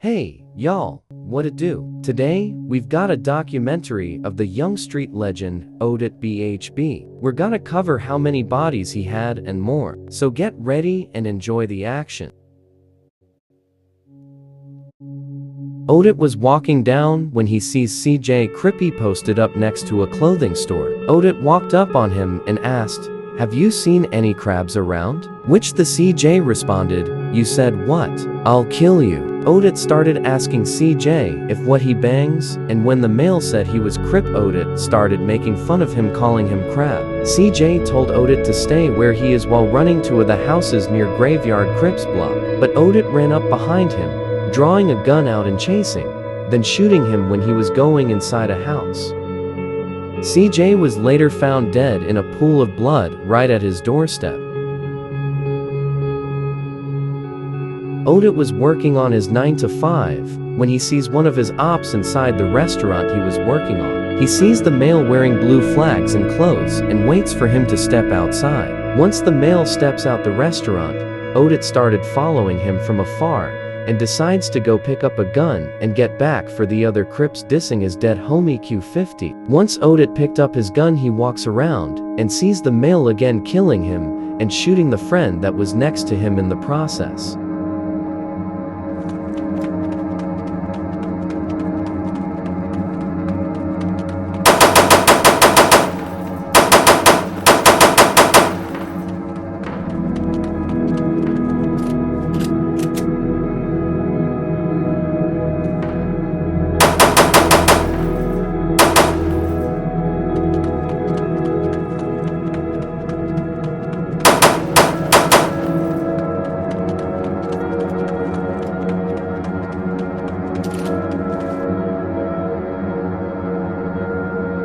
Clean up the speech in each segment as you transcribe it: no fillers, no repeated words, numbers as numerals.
Hey, y'all, what it do? Today, we've got a documentary of the young street legend, ODOT BHB. We're gonna cover how many bodies he had and more, so get ready and enjoy the action. ODOT was walking down when he sees CJ Crippy posted up next to a clothing store. ODOT walked up on him and asked, "Have you seen any crabs around?" Which the CJ responded, "You said what? I'll kill you." ODOT started asking CJ if what he bangs, and when the male said he was Crip, ODOT started making fun of him, calling him crab. CJ told ODOT to stay where he is while running to the houses near Graveyard Crips block, but ODOT ran up behind him, drawing a gun out and chasing, then shooting him when he was going inside a house. CJ was later found dead in a pool of blood right at his doorstep. ODOT was working on his 9 to 5 when he sees one of his ops inside the restaurant he was working on. He sees the male wearing blue flags and clothes and waits for him to step outside. Once the male steps out the restaurant, ODOT started following him from afar and decides to go pick up a gun and get back for the other Crips dissing his dead homie Q50. Once ODOT picked up his gun, he walks around and sees the male again, killing him and shooting the friend that was next to him in the process.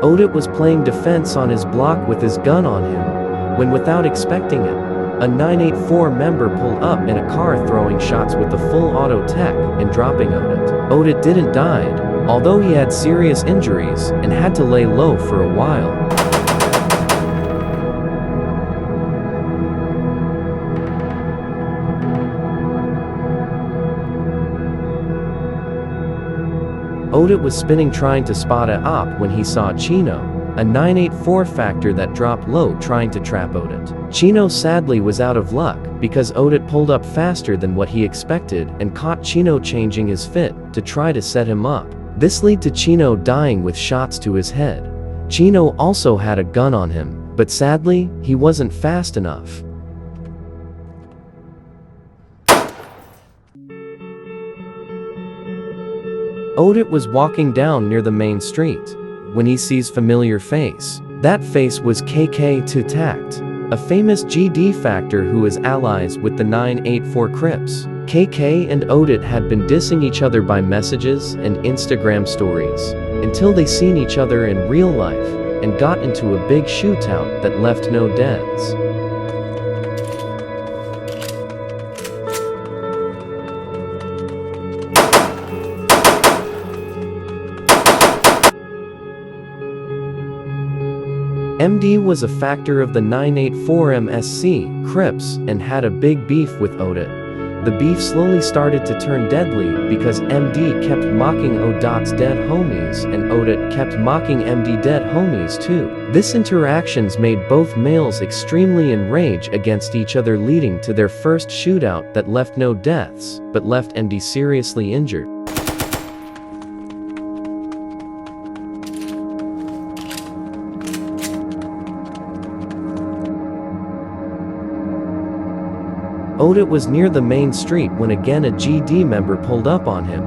ODOT was playing defense on his block with his gun on him, when without expecting it, a 984 member pulled up in a car throwing shots with the full auto tech and dropping ODOT. ODOT didn't die, although he had serious injuries and had to lay low for a while. ODOT was spinning trying to spot a op when he saw Chino, a 984 factor that dropped low trying to trap ODOT. Chino sadly was out of luck because ODOT pulled up faster than what he expected and caught Chino changing his fit to try to set him up. This led to Chino dying with shots to his head. Chino also had a gun on him, but sadly, he wasn't fast enough. ODOT was walking down near the main street when he sees familiar face. That face was KK2 Tact, a famous GD factor who is allies with the 984 Crips. KK and ODOT had been dissing each other by messages and Instagram stories until they seen each other in real life and got into a big shootout that left no deaths. MD was a factor of the 984 MSC Crips and had a big beef with ODOT. The beef slowly started to turn deadly because MD kept mocking ODOT's dead homies and ODOT kept mocking MD dead homies too. This interactions made both males extremely enraged against each other, leading to their first shootout that left no deaths but left MD seriously injured. ODOT was near the main street when again a GD member pulled up on him.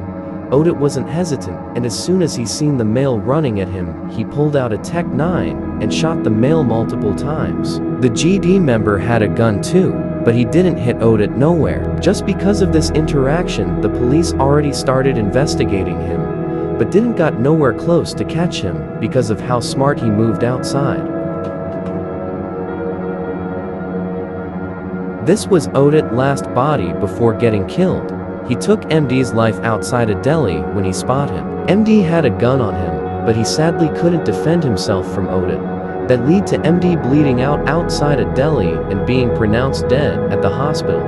ODOT wasn't hesitant, and as soon as he seen the male running at him, he pulled out a Tech 9 and shot the male multiple times. The GD member had a gun too, but he didn't hit ODOT nowhere. Just because of this interaction, the police already started investigating him, but didn't got nowhere close to catch him because of how smart he moved outside. This was ODOT's last body before getting killed. He took MD's life outside a deli when he spotted him. MD had a gun on him, but he sadly couldn't defend himself from ODOT. That led to MD bleeding out outside a deli and being pronounced dead at the hospital.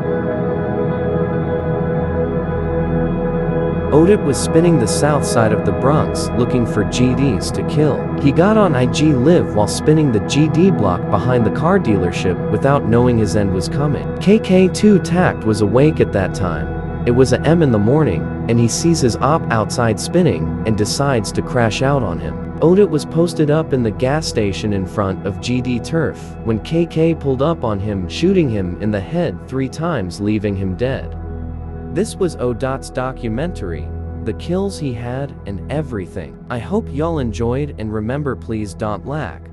ODOT was spinning the south side of the Bronx looking for GDs to kill. He got on IG Live while spinning the GD block behind the car dealership without knowing his end was coming. KK2 Tact was awake at that time. It was a M in the morning, and he sees his op outside spinning and decides to crash out on him. ODOT was posted up in the gas station in front of GD Turf when KK pulled up on him, shooting him in the head 3 times, leaving him dead. This was ODOT's documentary, the kills he had and everything. I hope y'all enjoyed, and remember, please don't lack.